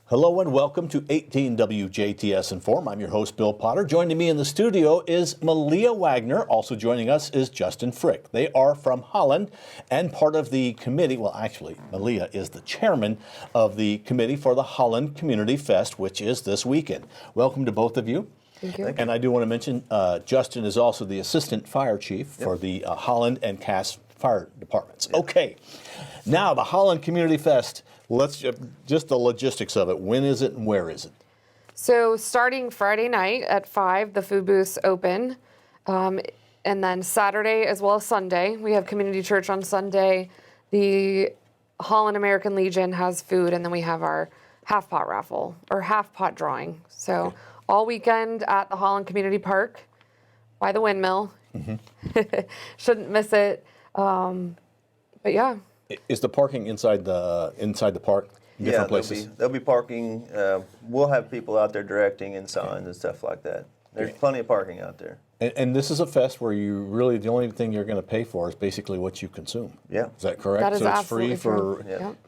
Hello and welcome to 18 WJTS in.form. I'm your host, Bill Potter. Joining me in the studio is MaLea Wagner. Also joining us is Justin Frick. They are from Holland and part of the committee. Well, actually, MaLea is the chairman of the committee for the Holland Community Fest, which is this weekend. Welcome to both of you. Thank you. And I do want to mention Justin is also the assistant fire chief for the Holland and Cass fire departments. Yep. Okay, now the Holland Community Fest. Let's just the logistics of it. When is it and where is it? So starting Friday night at 5, the food booths open. And then Saturday as well as Sunday. We have community church on Sunday. The Holland American Legion has food, and then we have our half pot raffle or half pot drawing. So all weekend at the Holland Community Park by the windmill. Mm-hmm. Shouldn't miss it. But yeah. Is the parking inside the park? Different places? There'll be parking. We'll have people out there directing and signs and stuff like that. There's plenty of parking out there. And this is a fest where you really, the only thing you're going to pay for is basically what you consume. Yeah. Is that correct? That is so it's absolutely free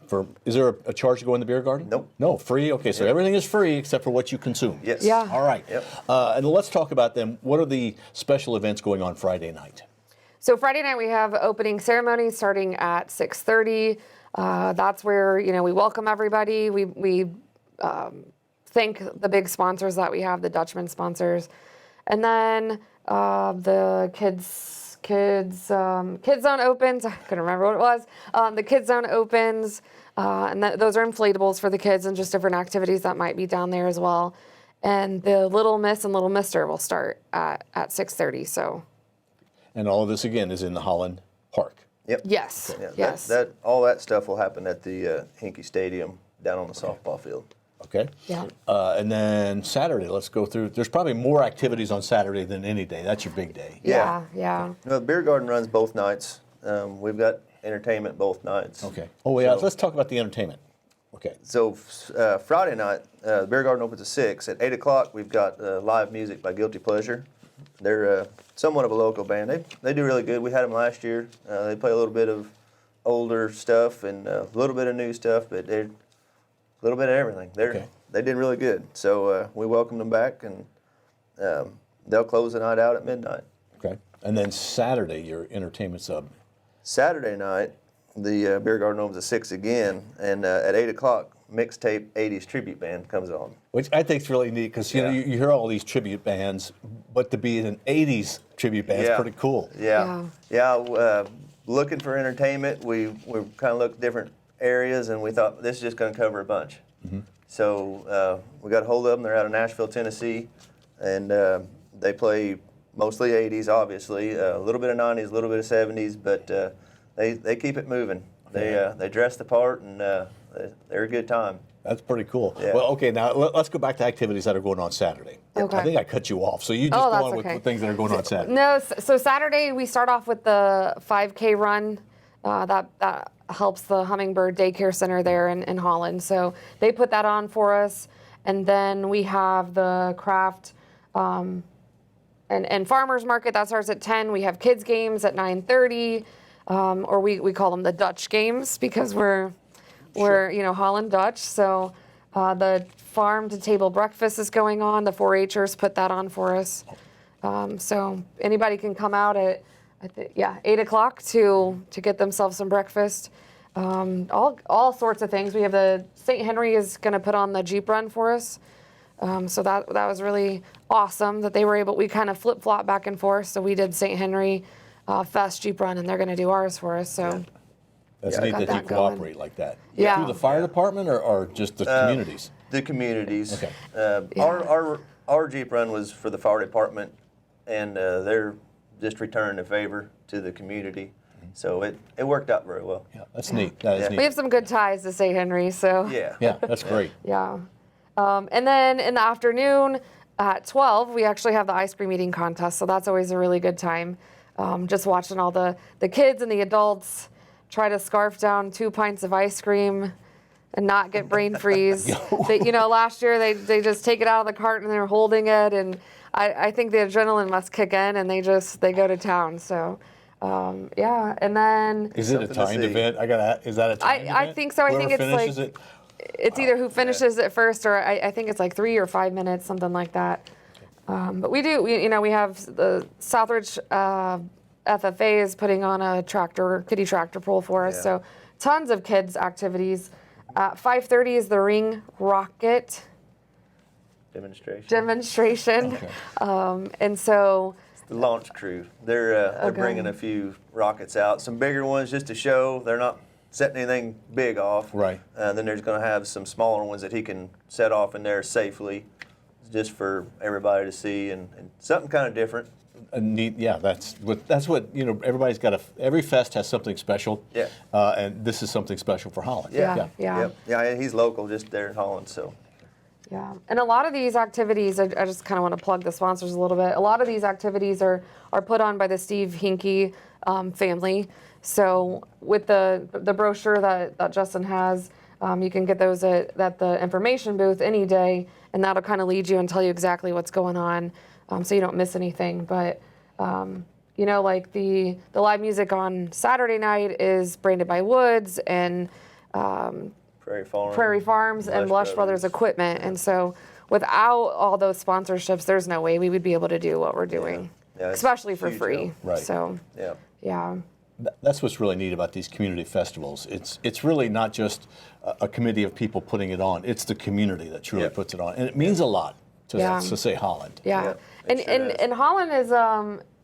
for, is there a charge to go in the beer garden? Nope. No, free? Okay, so everything is free except for what you consume. Yes. Yeah. All right. Yep. And let's talk about them. What are the special events going on Friday night? So Friday night we have opening ceremony starting at 6:30. That's where we welcome everybody. We thank the big sponsors that we have, the Dutchman sponsors, and then the kids zone opens. I couldn't remember what it was. The kids zone opens, and those are inflatables for the kids and just different activities that might be down there as well. And the Little Miss and Little Mister will start at 6:30. So. And all of this, again, is in the Holland Park. Yep. Yes. Yeah, yes. All that stuff will happen at the Hinkey Stadium down on the softball field. Okay. Yeah. And then Saturday, let's go through. There's probably more activities on Saturday than any day. That's your big day. Yeah. The beer garden runs both nights. We've got entertainment both nights. Okay. Oh, yeah. So, let's talk about the entertainment. Okay. So Friday night, the beer garden opens at 6. At 8 o'clock, we've got live music by Guilty Pleasure. They're somewhat of a local band. They do really good. We had them last year. They play a little bit of older stuff and a little bit of new stuff, but they're a little bit of everything. They did really good. So we welcomed them back, and they'll close the night out at midnight. Okay. And then Saturday, your entertainment sub. Saturday night, the beer garden opens at 6 again, and at 8 o'clock, Mixtape 80s Tribute Band comes on. Which I think is really neat because you hear all these tribute bands, but to be in an 80s tribute band is pretty cool. Yeah. Looking for entertainment, we kind of looked at different areas, and we thought this is just going to cover a bunch. Mm-hmm. So we got a hold of them. They're out of Nashville, Tennessee, and they play mostly 80s, obviously, a little bit of 90s, a little bit of 70s, but they keep it moving. They dress the part, and they're a good time. That's pretty cool. Yeah. Well, okay, now let's go back to activities that are going on Saturday. Okay. I think I cut you off, so you just go on with the things that are going on Saturday. No, so Saturday we start off with the 5K run. That helps the Hummingbird Daycare Center there in Holland. So they put that on for us. And then we have the craft and farmers market. That starts at 10. We have kids games at 9:30. Or we call them the Dutch games because we're Holland Dutch. So the farm to table breakfast is going on. The 4-H'ers put that on for us. So anybody can come out at 8 o'clock to get themselves some breakfast. All sorts of things. We have the St. Henry is going to put on the Jeep run for us. So that was really awesome that they were able. We kind of flip flop back and forth. So we did St. Henry Fest Jeep run, and they're going to do ours for us. So. That's neat that you cooperate like that. Yeah. Through the fire department or just the communities? The communities. Okay. Our Jeep run was for the fire department, and they're just returning a favor to the community. So it worked out very well. Yeah, that's neat. That is neat. We have some good ties to St. Henry, so. Yeah, that's great. Yeah. And then in the afternoon at 12, we actually have the ice cream eating contest, so that's always a really good time. Just watching all the kids and the adults try to scarf down 2 pints of ice cream and not get brain freeze. Last year they just take it out of the cart and they're holding it, and I think the adrenaline must kick in and they go to town. So and then is it a timed event? Is that a timed event? I think so. I think it's like it's either who finishes it first, or I think it's like 3 or 5 minutes, something like that. But we have the Southridge FFA is putting on a kiddie tractor pull for us. Yeah. So tons of kids activities. 5:30 is the ring rocket demonstration. Okay. And so The launch crew. They're bringing a few rockets out, some bigger ones just to show. They're not setting anything big off. Right. And then there's going to have some smaller ones that he can set off in there safely, just for everybody to see, and something kind of different. Neat, yeah. That's what everybody's got. Every fest has something special. Yeah. And this is something special for Holland. Yeah. Yep. Yeah, and he's local, just there in Holland, so. Yeah, and a lot of these activities, I just kind of want to plug the sponsors a little bit. A lot of these activities are put on by the Steve Hinkey family. So with the brochure that Justin has, you can get those at the information booth any day, and that'll kind of lead you and tell you exactly what's going on, so you don't miss anything. But like the live music on Saturday night is Branded by Woods and Prairie Farms and Lush Brothers Equipment. And so without all those sponsorships, there's no way we would be able to do what we're doing, Yeah, especially for huge free. help. Right. So Yeah. That's what's really neat about these community festivals. It's really not just a committee of people putting it on. It's the community that truly puts it on, and it means a lot to say Holland. Yeah, Yeah, it sure does. and Holland is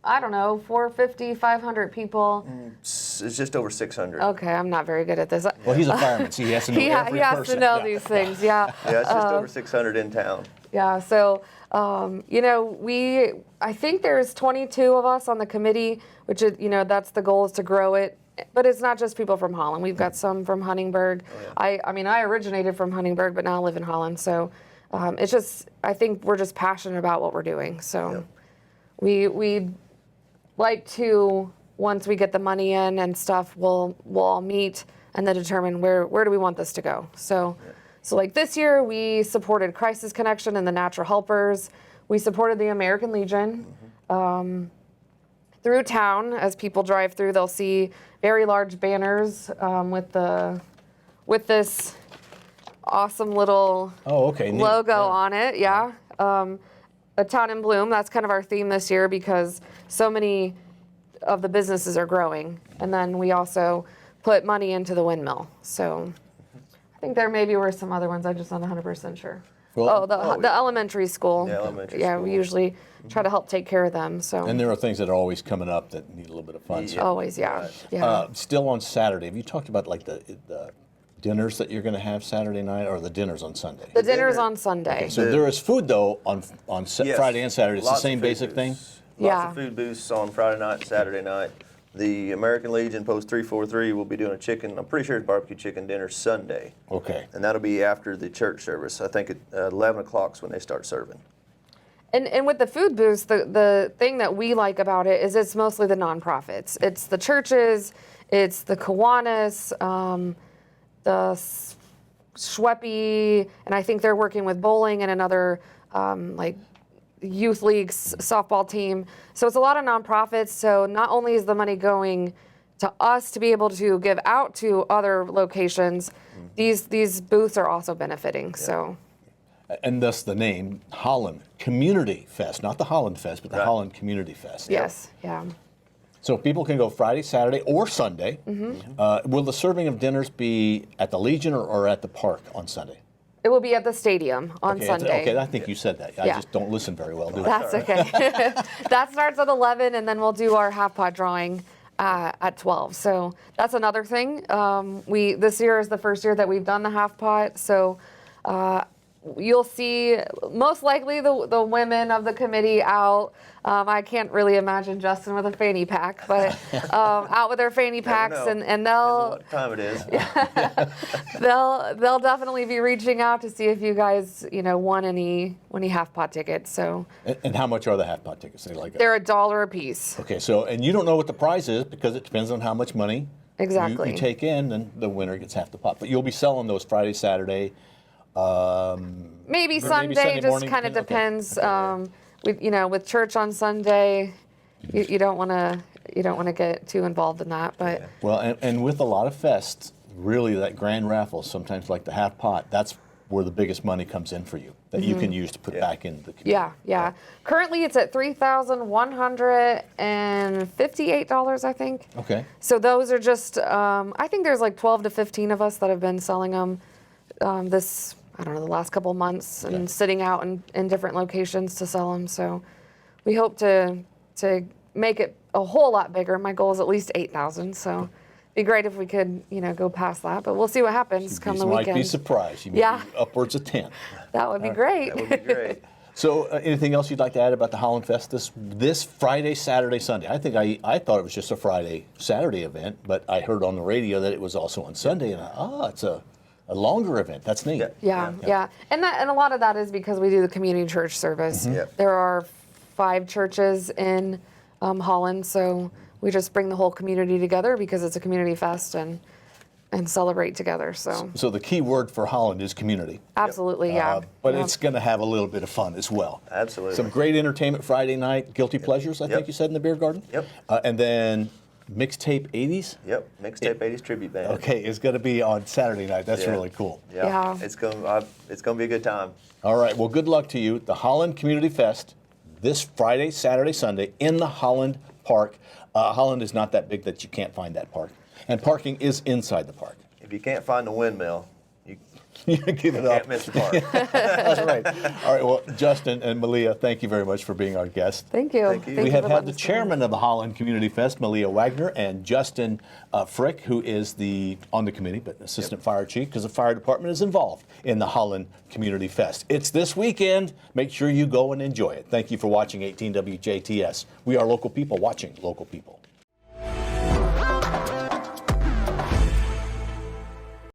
I don't know, 450, 500 people. It's just over 600. Okay, I'm not very good at this. Well, he's a fireman, so he has to know He every has person. to know these things. Yeah. Yeah, it's just over 600 in town. Yeah, so, I think there's 22 of us on the committee, which is, that's the goal, is to grow it. But it's not just people from Holland. We've got some from Huntingburg. I originated from Huntingburg, but now I live in Holland. So it's just, I think we're just passionate about what we're doing. So we like to, once we get the money in and stuff, we'll all meet and then determine where do we want this to go. So like this year, we supported Crisis Connection and the Natural Helpers. We supported the American Legion. Through town, as people drive through, they'll see very large banners with this awesome little logo on it. Yeah. A Town in Bloom. That's kind of our theme this year because so many of the businesses are growing. And then we also put money into the windmill. So I think there maybe were some other ones. I'm just not 100% sure. Well, the elementary school. Yeah, elementary Yeah, school. we usually try to help take care of them. So And there are things that are always coming up that need a little bit of fun. So, always, yeah. Right. Yeah. still on Saturday, have you talked about like the dinners that you're going to have Saturday night, or the dinners on Sunday? The dinner's on Sunday. So there is food though on Yes. Friday and Saturday. It's Lots the of same food basic thing. booths. Lots Yeah. of food booths on Friday night and Saturday night. The American Legion Post 343 will be doing I'm pretty sure it's barbecue chicken dinner Sunday. Okay. And that'll be after the church service. I think at 11 o'clock is when they start serving. And with the food booths, the thing that we like about it is it's mostly the nonprofits. It's the churches, it's the Kiwanis, the Schweppe, and I think they're working with bowling and another like youth league softball team. So it's a lot of nonprofits. So not only is the money going to us to be able to give out to other locations, these booths are also benefiting. So. And thus the name Holland Community Fest, not the Holland Fest, but the Right. Holland Community Fest. Yes, yeah. So people can go Friday, Saturday, or Sunday. Will the serving of dinners be at the Legion or at the park on Sunday? It will be at the stadium on Okay, Sunday. okay, I think you said that. I Yeah. just don't listen very well, do I? That's okay. That starts at 11, and then we'll do our half pot drawing at 12. So that's another thing. This year is the first year that we've done the half pot. So you'll see most likely the women of the committee out. I can't really imagine Justin with a fanny pack, but out with their fanny packs, know. and Depends on they'll what time it is. they'll definitely be reaching out to see if you guys won any half pot tickets. So And how much are the half pot tickets? they're $1 a piece. Okay, so, and you don't know what the prize is because it depends on how much money Exactly. you take in, and the winner gets half the pot. But you'll be selling those Friday, Saturday. Maybe Sunday Sunday just morning, kind of okay. depends. With church on Sunday, you don't want to get too involved in that. But Well, and with a lot of fests, really that grand raffle, sometimes like the half pot, that's where the biggest money comes in for you that you can use to put back into the community. Yeah. Currently, it's at $3,158, I think. Okay. So those are just, I think there's like 12 to 15 of us that have been selling them the last couple of months and sitting out in different locations to sell them. So we hope to make it a whole lot bigger. My goal is at least 8,000. So it'd be great if we could, go past that. But we'll see what happens come the weekend. You might be surprised. You may be upwards of 10. That would be great. That would be great. So, anything else you'd like to add about the Holland Fest this Friday, Saturday, Sunday? I think I thought it was just a Friday, Saturday event, but I heard on the radio that it was also on Sunday, and it's a longer event. That's neat. Yeah. And a lot of that is because we do the community church service. Yep. There are 5 churches in Holland, so we just bring the whole community together because it's a community fest and celebrate together. So the key word for Holland is community. Absolutely, But it's going to have a little bit of fun as well. Absolutely. Some great entertainment Friday night, Guilty Pleasures, I think you said in the beer garden. Yep. And then Mixtape 80s. Yep. Mixtape 80s tribute band. Okay, it's going to be on Saturday night. That's really cool. Yeah. It's gonna be a good time. All right. Well, good luck to you. The Holland Community Fest this Friday, Saturday, Sunday in the Holland Park. Holland is not that big that you can't find that park. And parking is inside the park. If you can't find the windmill, you Give it up. can't miss the park. That's right. All right. Well, Justin and MaLea, thank you very much for being our guests. Thank you. Thank you. We have for had letting the us chairman of the Holland Community Fest, MaLea Wagner, and Justin Frick, who is on the committee, but assistant fire chief, because the fire department is involved in the Holland Community Fest. It's this weekend. Make sure you go and enjoy it. Thank you for watching 18 WJTS. We are local people watching local people.